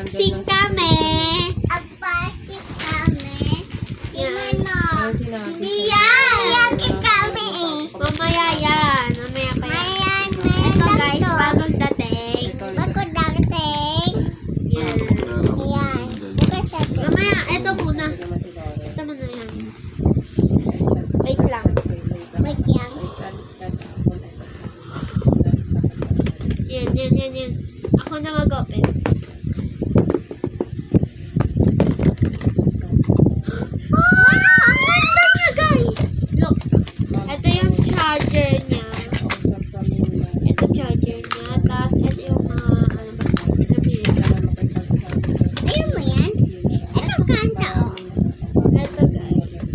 Unboxing kami. Unboxing kami. Yan. Hindi yan. Lagi kami eh. Mamaya yan. Mamaya pa yan. Ayan, Ito guys, bagong dating. Bago dating. Yan. Ayan. Bukas natin. Mamaya, ito muna. Ito muna yan. Wait lang. Wait yan. Yan. Ako na mag-open. Ang ganda niya guys! Look. Ito yung charger niya. Ito charger niya. Tapos ito yung mga ano ba? Ayun mo yan? Ano kanta oh? Ito guys.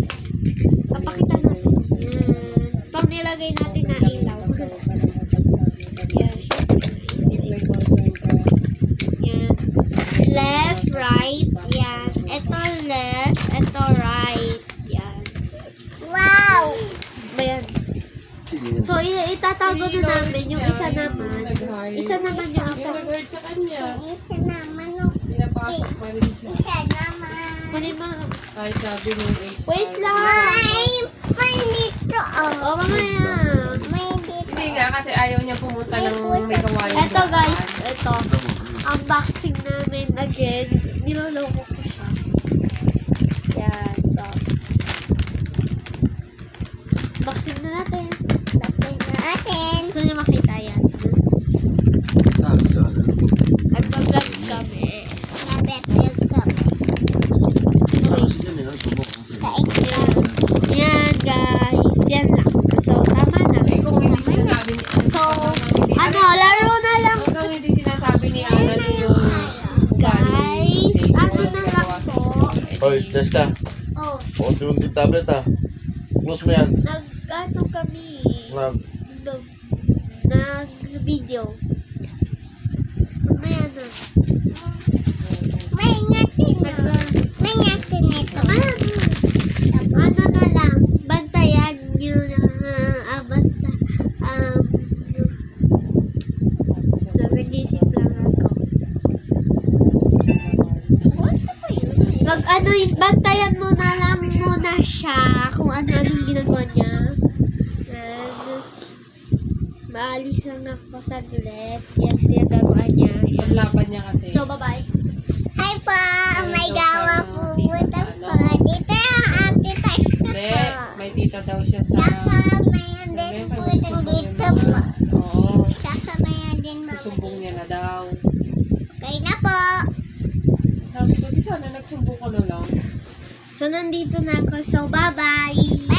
Papakita natin. Yan. Pang nilagay natin na ilaw. Yan. Yan. Left, right. Yan. Ito left. Ito right. Yan. Wow! Ba yan? So, itatago na namin yung isa naman. Isa naman yung isa. Nag-word sa kanya. Isa naman oh. Pinapasok pa rin siya. Isa naman. Kunin mo. Ay, sabi ng HR. Wait lang. May dito oh. O, mamaya. May dito. Hindi nga, kasi ayaw niya pumunta ng may kawain. Ito guys. Ito. Unboxing namin again. Niloloko ko siya. Yan. Ito. Unboxing na natin. Tapos natin. Gusto niyo makita yan. Nagpa-vlog kami. Nabepil kami. Wait. Kain Yan guys. Yan lang. So, tama na. Eh, kung hindi sinasabi ni Ana. So, ano, laro na lang. Hanggang hindi sinasabi ni Ana yung Guys, ano na lang po. Hoy, Jessica. Oh. Unti-unti tablet ha. Close mo yan. Nag-ano kami. Nag-video. Mamaya na. May ngatin na. May ngatin nito. Mamaya na. Ano na lang. Bantayan nyo na. Basta. Nag-isip lang ako. Bantayan mo na lang muna siya kung ano-anong ginagawa niya. And, maalis lang ako saglit. Yan, pinagagawa niya. Yan. Paglaban niya kasi. So, bye-bye. Hi po. May gawa po. Buta po. Dito ang ate tayo Hindi, po. may tita daw siya sa... Saka may din po dito po. Oo, Saka may din susumbong niya na daw. Okay na po. Sabi ko, di sana nagsumbong ko na lang. So, nandito na ako. So, bye-bye.